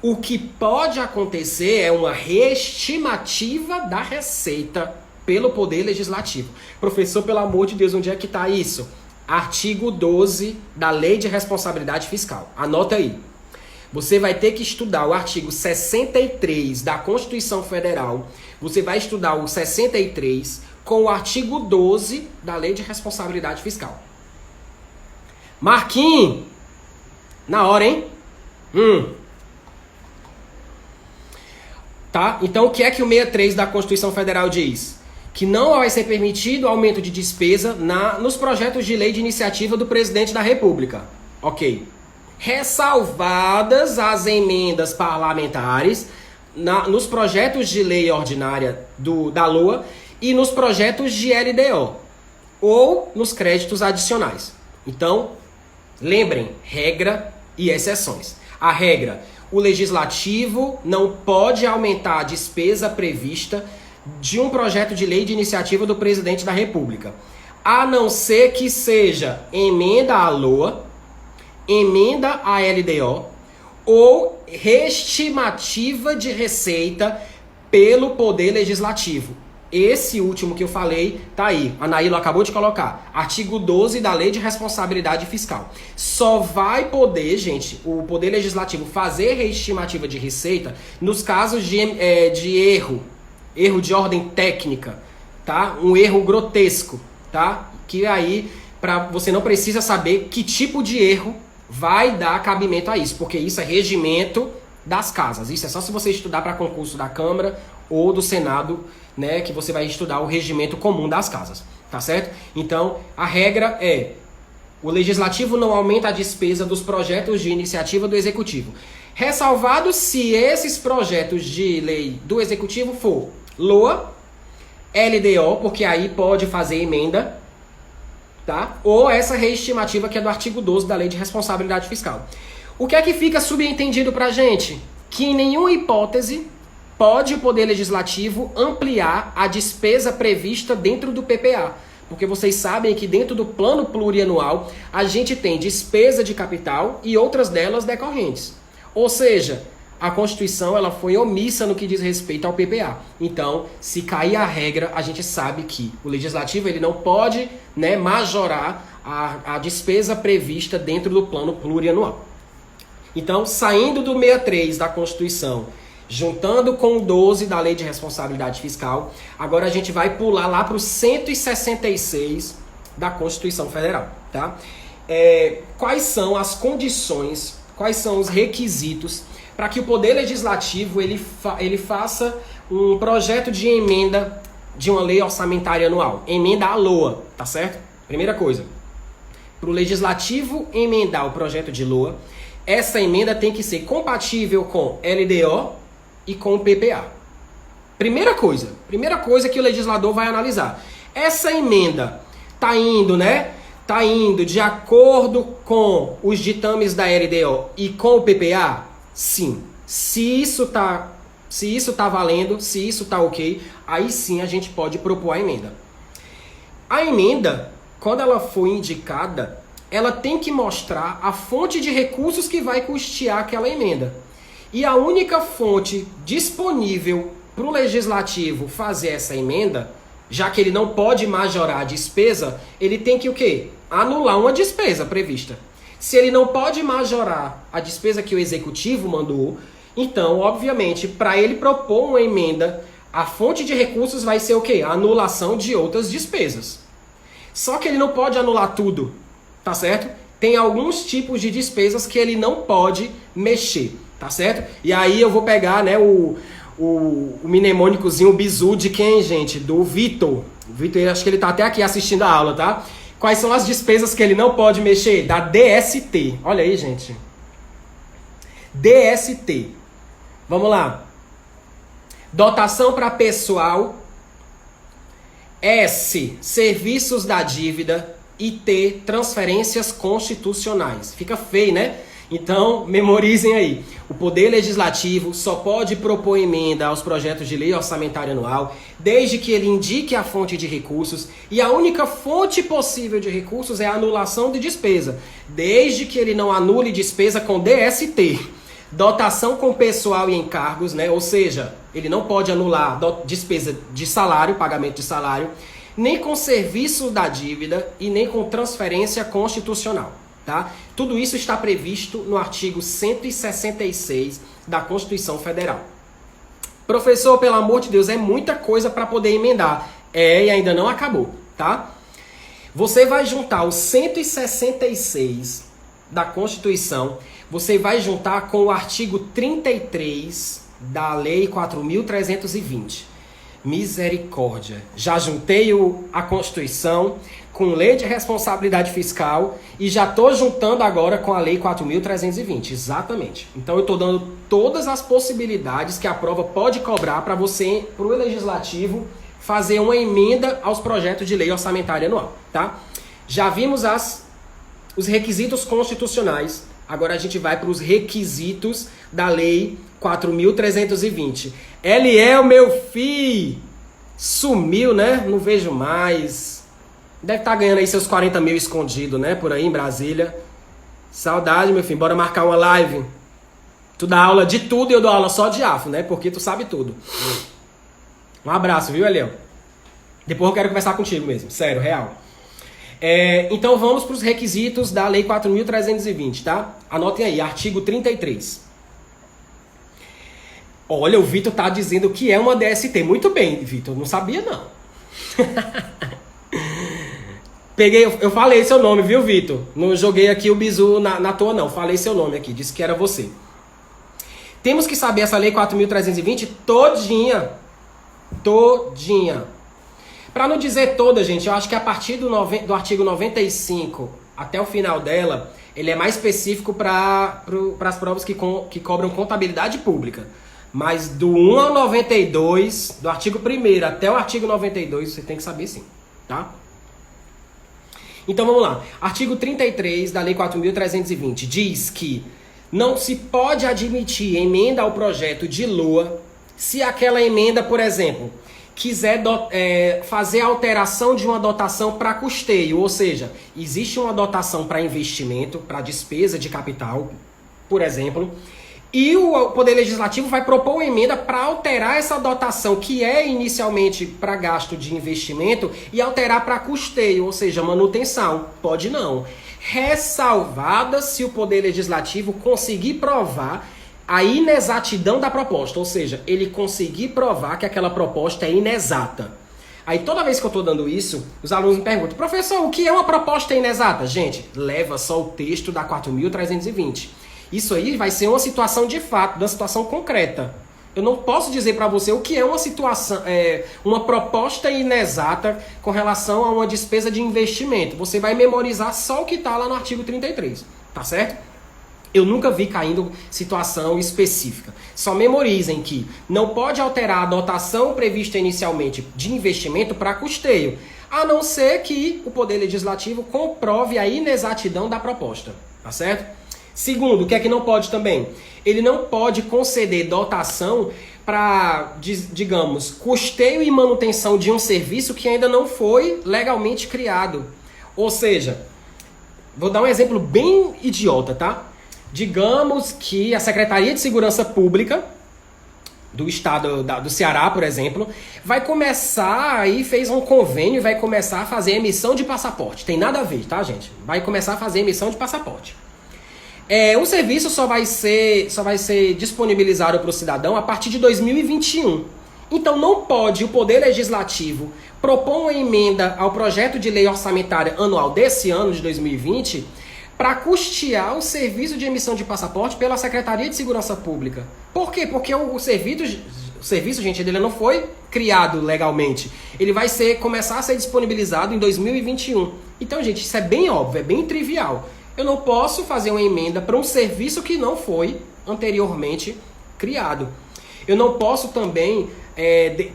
O que pode acontecer é uma reestimativa da receita pelo Poder Legislativo. Professor, pelo amor de Deus, onde é que está isso? Artigo 12 da Lei de Responsabilidade Fiscal. Anota aí. Você vai ter que estudar o artigo 63 da Constituição Federal. Você vai estudar o 63 com o artigo 12 da Lei de Responsabilidade Fiscal. Marquinhos! Na hora, hein? Tá? Então, o que é que o 63 da Constituição Federal diz? Que não vai ser permitido aumento de despesa nos projetos de lei de iniciativa do presidente da República. Ok. Ressalvadas as parlamentares nos projetos de lei ordinária da LOA e nos projetos de LDO ou nos créditos adicionais. Então, lembrem, regra e exceções. A regra, o legislativo não pode aumentar a despesa prevista de um projeto de lei de iniciativa do presidente da República, a não ser que seja emenda à LOA, emenda à LDO ou reestimativa de receita pelo Poder Legislativo. Esse último que eu falei tá aí, a Nailo acabou de colocar, artigo 12 da Lei de Responsabilidade Fiscal. Só vai poder, gente, o Poder Legislativo fazer reestimativa de receita nos casos de erro de ordem técnica, tá? Um erro grotesco, tá? Que aí, você não precisa saber que tipo de erro vai dar cabimento a isso, porque isso é regimento das casas. Isso é só se você estudar para concurso da Câmara ou do Senado, né? Que você vai estudar o regimento comum das casas, tá certo? Então, a regra é: o Legislativo não aumenta a despesa dos projetos de iniciativa do Executivo. Ressalvado se esses projetos de lei do Executivo for LOA, LDO, porque aí pode fazer emenda, tá? Ou essa reestimativa que é do artigo 12 da Lei de Responsabilidade Fiscal. O que é que fica subentendido pra gente? Que em nenhuma hipótese pode o Poder Legislativo ampliar a despesa prevista dentro do PPA. Porque vocês sabem que dentro do plano plurianual a gente tem despesa de capital e outras delas decorrentes. Ou seja, a Constituição ela foi omissa no que diz respeito ao PPA. Então, se cair a regra, a gente sabe que o Legislativo ele não pode, né, majorar a despesa prevista dentro do plano plurianual. Então, saindo do 63 da Constituição, juntando com o 12 da Lei de Responsabilidade Fiscal, agora a gente vai pular lá para o 166 da Constituição Federal. Tá? Quais são as condições, quais são os requisitos para que o Poder Legislativo ele faça um projeto de emenda de uma lei orçamentária anual? Emenda à LOA, tá certo? Primeira coisa, para o Legislativo emendar o projeto de LOA, essa emenda tem que ser compatível com LDO e com o PPA. Primeira coisa que o legislador vai analisar. Essa emenda tá indo de acordo com os ditames da LDO e com o PPA? Sim. Se isso tá valendo, se isso tá ok, aí sim a gente pode propor a emenda. A emenda, quando ela for indicada, ela tem que mostrar a fonte de recursos que vai custear aquela emenda. E a única fonte disponível para o legislativo fazer essa emenda, já que ele não pode majorar a despesa, ele tem que o quê? Anular uma despesa prevista. Se ele não pode majorar a despesa que o executivo mandou, então, obviamente, para ele propor uma emenda, a fonte de recursos vai ser o quê? A anulação de outras despesas. Só que ele não pode anular tudo, tá certo? Tem alguns tipos de despesas que ele não pode mexer, tá certo? E aí eu vou pegar, né, o mnemônicozinho, o bizu de quem, gente? Do Vitor. O Vitor, acho que ele tá até aqui assistindo a aula, tá? Quais são as despesas que ele não pode mexer? Da DST. Olha aí, gente. DST. Vamos lá. Dotação para pessoal. S. Serviços da dívida. E T. Transferências constitucionais. Fica feio, né? Então, memorizem aí. O Poder Legislativo só pode propor emenda aos projetos de lei orçamentária anual, desde que ele indique a fonte de recursos, e a única fonte possível de recursos é a anulação de despesa, desde que ele não anule despesa com DST, dotação com pessoal e encargos, né? Ou seja, ele não pode anular despesa de salário, pagamento de salário, nem com serviço da dívida e nem com transferência constitucional. Tá? Tudo isso está previsto no artigo 166 da Constituição Federal. Professor, pelo amor de Deus, é muita coisa para poder emendar. E ainda não acabou, tá? Você vai juntar o 166 da Constituição, você vai juntar com o artigo 33 da Lei 4.320. Misericórdia. Já juntei a Constituição com Lei de Responsabilidade Fiscal e já estou juntando agora com a Lei 4.320. Exatamente. Então eu estou dando todas as possibilidades que a prova pode cobrar para você, para o Legislativo, fazer uma emenda aos projetos de lei orçamentária anual. Tá? Já vimos os requisitos constitucionais. Agora a gente vai para os requisitos da Lei 4.320. Eliel, meu filho, sumiu, né? Não vejo mais. Deve estar ganhando aí seus 40 mil escondido, né? Por aí em Brasília. Saudade, meu filho. Bora marcar uma live. Tu dá aula de tudo e eu dou aula só de afro, né? Porque tu sabe tudo. Um abraço, viu, Eliel? Depois eu quero conversar contigo mesmo. Sério, real. Então vamos para os requisitos da Lei 4.320, tá? Anotem aí, artigo 33. Olha, o Vitor tá dizendo que é uma DST. Muito bem, Vitor. Não sabia, não. Eu falei seu nome, viu, Vitor? Não joguei aqui o bizu na toa, não. Falei seu nome aqui, disse que era você. Temos que saber essa Lei 4.320 todinha. Todinha. Para não dizer toda, gente, eu acho que a partir do artigo 95 até o final dela, ele é mais específico para as provas que cobram contabilidade pública. Mas do 1 ao 92, do artigo 1º até o artigo 92, você tem que saber sim, tá? Então vamos lá. Artigo 33 da Lei 4.320 diz que não se pode admitir emenda ao projeto de LOA se aquela emenda, por exemplo, quiser fazer alteração de uma dotação para custeio, ou seja, existe uma dotação para investimento, para despesa de capital, por exemplo, e o Poder Legislativo vai propor uma emenda para alterar essa dotação, que é inicialmente para gasto de investimento, e alterar para custeio, ou seja, manutenção. Pode não. Ressalvada se o Poder Legislativo conseguir provar a inexatidão da proposta, ou seja, ele conseguir provar que aquela proposta é inexata. Aí toda vez que eu estou dando isso, os alunos me perguntam, professor, o que é uma proposta inexata? Gente, leva só o texto da 4.320. Isso aí vai ser uma situação de fato, uma situação concreta. Eu não posso dizer para você o que é uma situação, uma proposta inexata com relação a uma despesa de investimento. Você vai memorizar só o que está lá no artigo 33, tá certo? Eu nunca vi caindo situação específica. Só memorizem que não pode alterar a dotação prevista inicialmente de investimento para custeio, a não ser que o Poder Legislativo comprove a inexatidão da proposta, tá certo? Segundo, o que é que não pode também? Ele não pode conceder dotação para, digamos, custeio e manutenção de um serviço que ainda não foi legalmente criado. Ou seja, vou dar um exemplo bem idiota, tá? Digamos que a Secretaria de Segurança Pública do estado do Ceará, por exemplo, vai começar, aí fez um convênio e vai começar a fazer emissão de passaporte. Tem nada a ver, tá, gente? Vai começar a fazer emissão de passaporte. O serviço só vai ser disponibilizado para o cidadão a partir de 2021. Então não pode o Poder Legislativo propor uma emenda ao projeto de lei orçamentária anual desse ano, de 2020, para custear o serviço de emissão de passaporte pela Secretaria de Segurança Pública. Por quê? Porque o serviço, gente, ele não foi criado legalmente. Ele vai começar a ser disponibilizado em 2021. Então, gente, isso é bem óbvio, é bem trivial. Eu não posso fazer uma emenda para um serviço que não foi anteriormente criado. Eu não posso também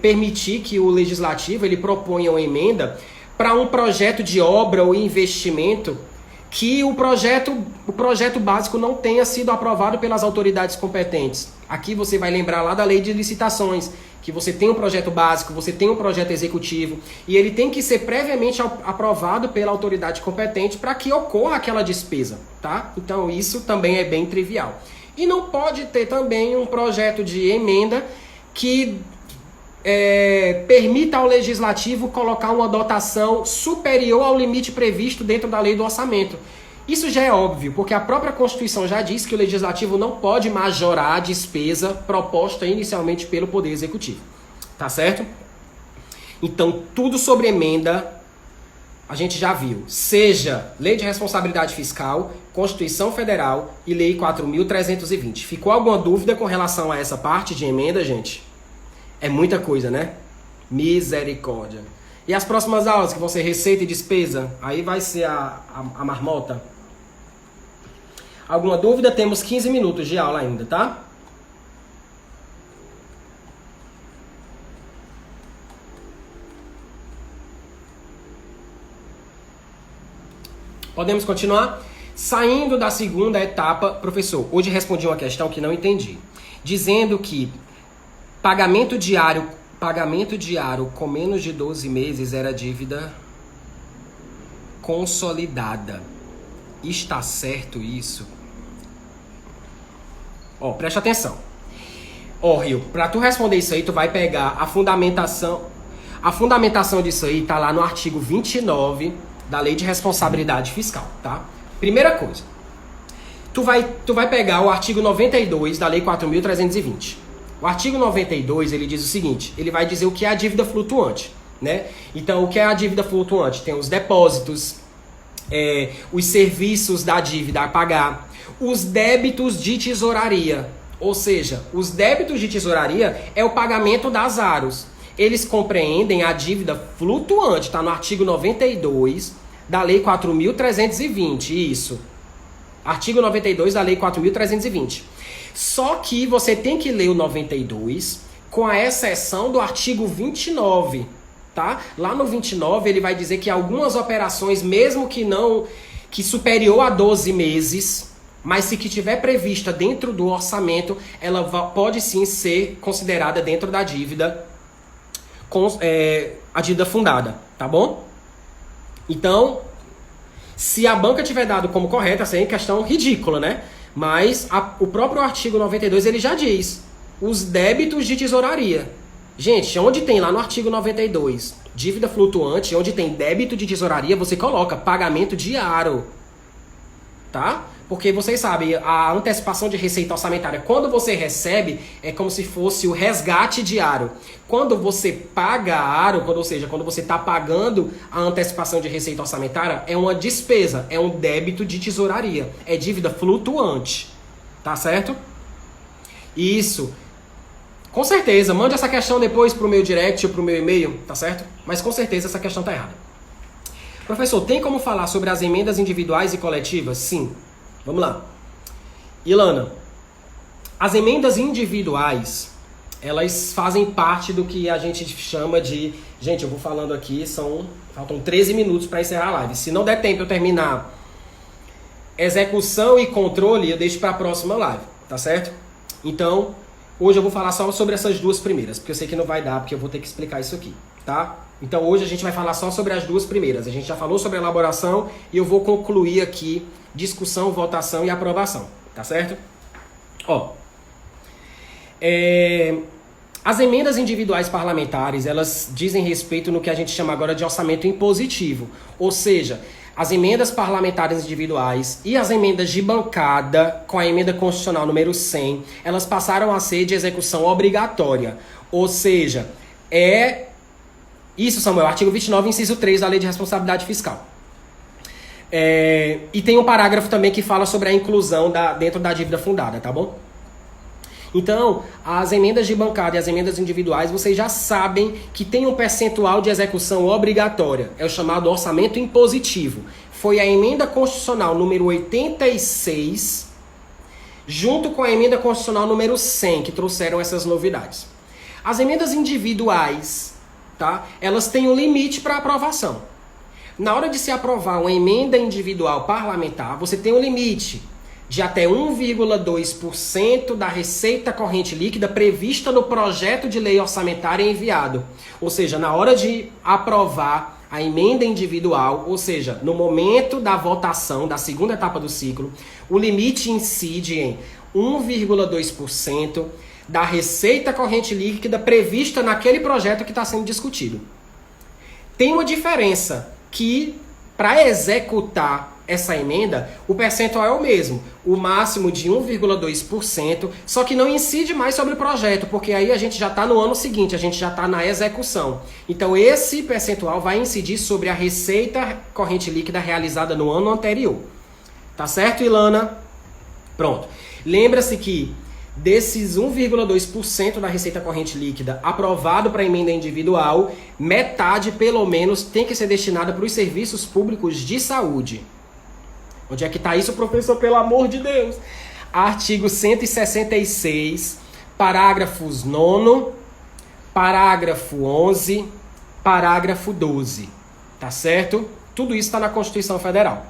permitir que o Legislativo ele proponha uma emenda para um projeto de obra ou investimento que o projeto básico não tenha sido aprovado pelas autoridades competentes. Aqui você vai lembrar lá da lei de licitações, que você tem um projeto básico, você tem um projeto executivo, e ele tem que ser previamente aprovado pela autoridade competente para que ocorra aquela despesa, tá? Então isso também é bem trivial. E não pode ter também um projeto de emenda que permita ao legislativo colocar uma dotação superior ao limite previsto dentro da lei do orçamento. Isso já é óbvio, porque a própria Constituição já diz que o legislativo não pode majorar a despesa proposta inicialmente pelo Poder Executivo. Tá certo? Então, tudo sobre emenda a gente já viu. Seja Lei de Responsabilidade Fiscal, Constituição Federal e Lei 4.320. Ficou alguma dúvida com relação a essa parte de emenda, gente? É muita coisa, né? Misericórdia. E as próximas aulas que vão ser receita e despesa? Aí vai ser a marmota. Alguma dúvida? Temos 15 minutos de aula ainda, tá? Podemos continuar? Saindo da segunda etapa, professor, hoje respondi uma questão que não entendi. Dizendo que pagamento diário com menos de 12 meses era dívida consolidada. Está certo isso? Preste atenção. Rio, para tu responder isso aí, tu vai pegar a fundamentação. A fundamentação disso aí tá lá no artigo 29 da Lei de Responsabilidade Fiscal, tá? Primeira coisa. Tu vai pegar o artigo 92 da Lei 4.320. O artigo 92, ele diz o seguinte, ele vai dizer o que é a dívida flutuante, né? Então, o que é a dívida flutuante? Tem os depósitos, os serviços da dívida a pagar, os débitos de tesouraria. Ou seja, os débitos de tesouraria é o pagamento das aros. Eles compreendem a dívida flutuante, está no artigo 92 da Lei 4.320, isso. Artigo 92 da Lei 4.320. Só que você tem que ler o 92 com a exceção do artigo 29, tá? Lá no 29 ele vai dizer que algumas operações, mesmo que superior a 12 meses, mas se que tiver prevista dentro do orçamento, ela pode sim ser considerada dentro da dívida, a dívida fundada, tá bom? Então, se a banca tiver dado como correta, essa é questão ridícula, né? Mas o próprio artigo 92 ele já diz os débitos de tesouraria. Gente, onde tem lá no artigo 92 dívida flutuante, onde tem débito de tesouraria, você coloca pagamento diário, tá? Porque vocês sabem, a antecipação de receita orçamentária, quando você recebe, é como se fosse o resgate diário. Quando você paga aro, quando você está pagando a antecipação de receita orçamentária, é uma despesa, é um débito de tesouraria, é dívida flutuante, tá certo? Isso. Com certeza, mande essa questão depois pro meu direct ou pro meu e-mail, tá certo? Mas com certeza essa questão tá errada. Professor, tem como falar sobre as emendas individuais e coletivas? Sim. Vamos lá. Ilana, as emendas individuais, elas fazem parte do que a gente chama de... Gente, eu vou falando aqui, faltam 13 minutos para encerrar a live. Se não der tempo eu terminar execução e controle, eu deixo para a próxima live, tá certo? Então, hoje eu vou falar só sobre essas duas primeiras, porque eu sei que não vai dar, porque eu vou ter que explicar isso aqui, tá? Então, hoje a gente vai falar só sobre as duas primeiras. A gente já falou sobre a elaboração e eu vou concluir aqui discussão, votação e aprovação, tá certo? As emendas individuais parlamentares, elas dizem respeito no que a gente chama agora de orçamento impositivo, ou seja, as emendas parlamentares individuais e as emendas de bancada, com a emenda constitucional número 100, elas passaram a ser de execução obrigatória, ou seja, isso, Samuel, artigo 29, inciso 3 da Lei de Responsabilidade Fiscal. E tem um parágrafo também que fala sobre a inclusão dentro da dívida fundada, tá bom? Então, as emendas de bancada e as emendas individuais, vocês já sabem que tem um percentual de execução obrigatória. É o chamado orçamento impositivo. Foi a emenda constitucional número 86, junto com a emenda constitucional número 100, que trouxeram essas novidades. As emendas individuais, tá? Elas têm um limite para aprovação. Na hora de se aprovar uma emenda individual parlamentar, você tem um limite de até 1,2% da receita corrente líquida prevista no projeto de lei orçamentária enviado. Ou seja, na hora de aprovar a emenda individual, ou seja, no momento da votação da segunda etapa do ciclo, o limite incide em 1,2% da receita corrente líquida prevista naquele projeto que está sendo discutido. Tem uma diferença que, para executar essa emenda, o percentual é o mesmo, o máximo de 1,2%, só que não incide mais sobre o projeto, porque aí a gente já está no ano seguinte, a gente já está na execução. Então esse percentual vai incidir sobre a receita corrente líquida realizada no ano anterior. Tá certo, Ilana? Pronto. Lembra-se que desses 1,2% da receita corrente líquida aprovado para emenda individual, metade pelo menos tem que ser destinada para os serviços públicos de saúde. Onde é que está isso, professor? Pelo amor de Deus! Artigo 166, parágrafos 9º, parágrafo 11, parágrafo 12. Tá certo? Tudo isso está na Constituição Federal.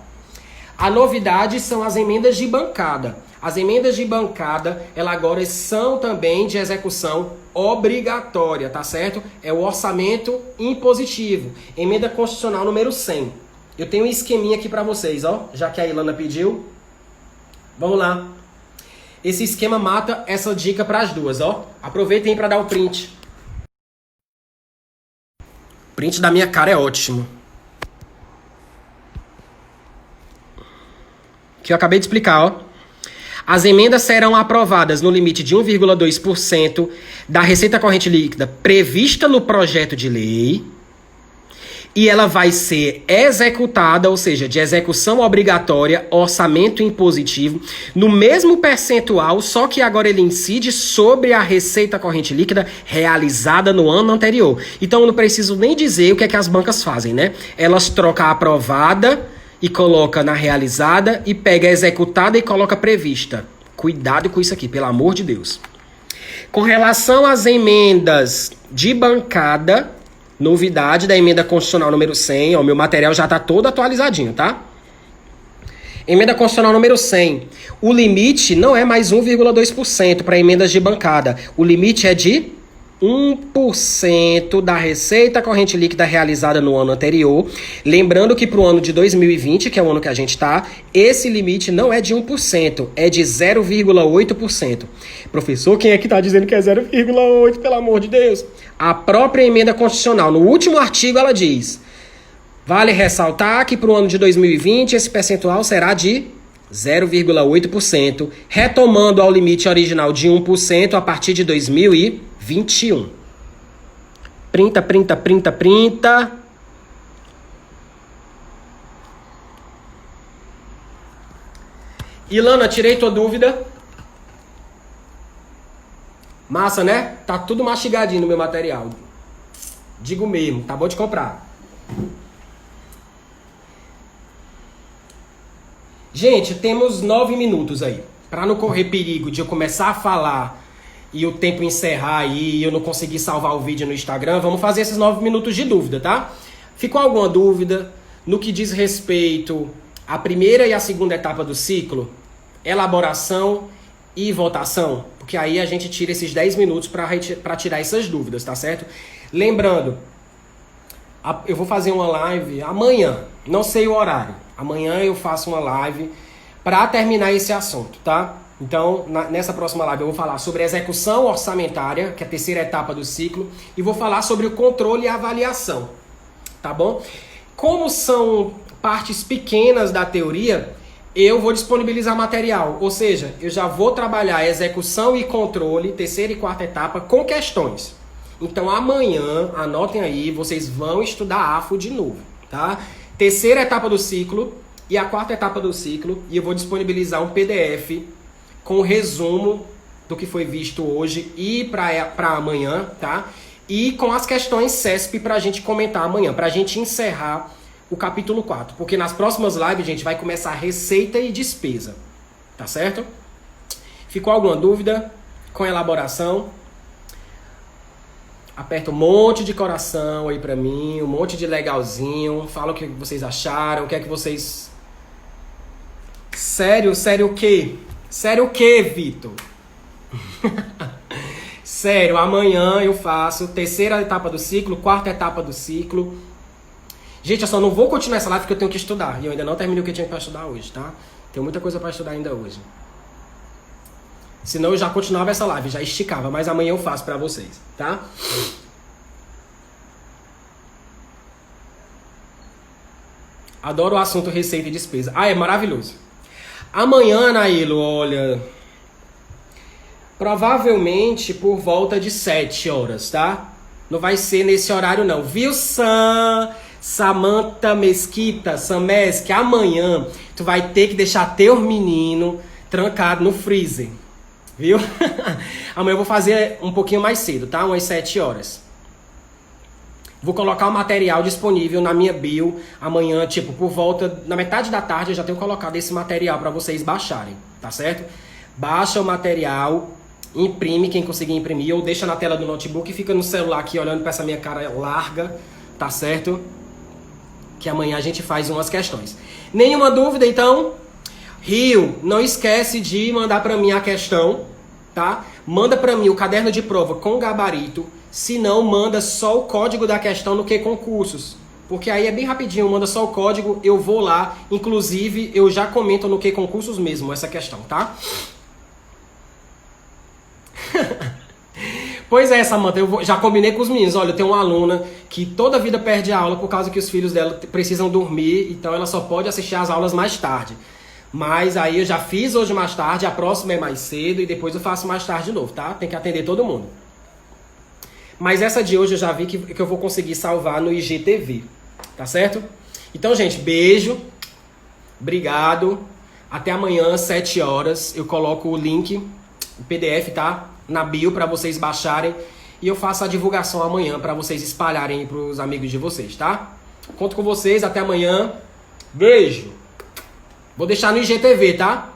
A novidade são as emendas de bancada. As emendas de bancada, elas agora são também de execução obrigatória, tá certo? É o orçamento impositivo. Emenda constitucional número 100. Eu tenho um esqueminha aqui para vocês, ó, já que a Ilana pediu. Vamos lá. Esse esquema mata essa dica para as duas, ó. Aproveitem para dar o print. O print da minha cara é ótimo. Que eu acabei de explicar, ó. As emendas serão aprovadas no limite de 1,2% da receita corrente líquida prevista no projeto de lei e ela vai ser executada, ou seja, de execução obrigatória, orçamento impositivo, no mesmo percentual, só que agora ele incide sobre a receita corrente líquida realizada no ano anterior. Então eu não preciso nem dizer o que é que as bancas fazem, né? Elas trocam a aprovada e coloca na realizada e pega a executada e coloca prevista. Cuidado com isso aqui, pelo amor de Deus. Com relação às emendas de bancada, novidade da emenda constitucional número 100, ó, meu material já está todo atualizadinho, tá? Emenda constitucional número 100. O limite não é mais 1,2% para emendas de bancada. O limite é de 1% da receita corrente líquida realizada no ano anterior. Lembrando que para o ano de 2020, que é o ano que a gente está, esse limite não é de 1%, é de 0,8%. Professor, quem é que está dizendo que é 0,8%, pelo amor de Deus? A própria emenda constitucional, no último artigo, ela diz: vale ressaltar que para o ano de 2020 esse percentual será de 0,8%, retomando ao limite original de 1% a partir de 2021. Printa, printa, printa, printa. Ilana, tirei tua dúvida. Massa, né? Tá tudo mastigadinho no meu material. Digo mesmo, tá bom de comprar. Gente, temos 9 minutos aí. Para não correr perigo de eu começar a falar e o tempo encerrar aí e eu não conseguir salvar o vídeo no Instagram, vamos fazer esses 9 minutos de dúvida, tá? Ficou alguma dúvida no que diz respeito à primeira e à segunda etapa do ciclo? Elaboração e votação? Porque aí a gente tira esses 10 minutos para tirar essas dúvidas, tá certo? Lembrando, eu vou fazer uma live amanhã, não sei o horário. Amanhã eu faço uma live para terminar esse assunto, tá? Então, nessa próxima live eu vou falar sobre a execução orçamentária, que é a terceira etapa do ciclo, e vou falar sobre o controle e avaliação, tá bom? Como são partes pequenas da teoria, eu vou disponibilizar material, ou seja, eu já vou trabalhar execução e controle, terceira e quarta etapa, com questões. Então, amanhã, anotem aí, vocês vão estudar AFO de novo, tá? Terceira etapa do ciclo e a quarta etapa do ciclo, e eu vou disponibilizar um PDF com o resumo do que foi visto hoje e para amanhã, tá? E com as questões CESP para a gente comentar amanhã, para a gente encerrar o capítulo 4. Porque nas próximas lives, gente, vai começar receita e despesa, tá certo? Ficou alguma dúvida com a elaboração? Aperta um monte de coração aí pra mim, um monte de legalzinho. Fala o que vocês acharam, o que é que vocês... Sério o quê? Sério o quê, Vitor? Sério, amanhã eu faço terceira etapa do ciclo, quarta etapa do ciclo. Gente, eu só não vou continuar essa live porque eu tenho que estudar. E eu ainda não terminei o que eu tinha pra estudar hoje, tá? Tem muita coisa pra estudar ainda hoje. Senão eu já continuava essa live, já esticava. Mas amanhã eu faço pra vocês, tá? Adoro o assunto receita e despesa. Ah, é maravilhoso. Amanhã, Nailo, olha... Provavelmente por volta de 7 horas, tá? Não vai ser nesse horário não. Viu, Samantha Mesquita, Samesk, amanhã tu vai ter que deixar teu menino trancado no freezer. Viu? Amanhã eu vou fazer um pouquinho mais cedo, tá? Umas 7 horas. Vou colocar o material disponível na minha bio amanhã, tipo, por volta... Na metade da tarde eu já tenho colocado esse material pra vocês baixarem, tá certo? Baixa o material, imprime, quem conseguir imprimir, ou deixa na tela do notebook e fica no celular aqui olhando pra essa minha cara larga, tá certo? Que amanhã a gente faz umas questões. Nenhuma dúvida, então? Rio, não esquece de mandar pra mim a questão, tá? Manda pra mim o caderno de prova com gabarito. Se não, manda só o código da questão no que concursos. Porque aí é bem rapidinho, manda só o código, eu vou lá. Inclusive, eu já comento no que concursos mesmo essa questão, tá? Pois é, Samantha, já combinei com os meninos. Olha, eu tenho uma aluna que toda vida perde a aula por causa que os filhos dela precisam dormir, então ela só pode assistir às aulas mais tarde. Mas aí eu já fiz hoje mais tarde, a próxima é mais cedo e depois eu faço mais tarde de novo, tá? Tem que atender todo mundo. Mas essa de hoje eu já vi que eu vou conseguir salvar no IGTV, tá certo? Então, gente, beijo, obrigado. Até amanhã, 7 horas, eu coloco o link, o PDF, tá? Na bio para vocês baixarem e eu faço a divulgação amanhã para vocês espalharem para os amigos de vocês, tá? Conto com vocês, até amanhã. Beijo. Vou deixar no IGTV, tá?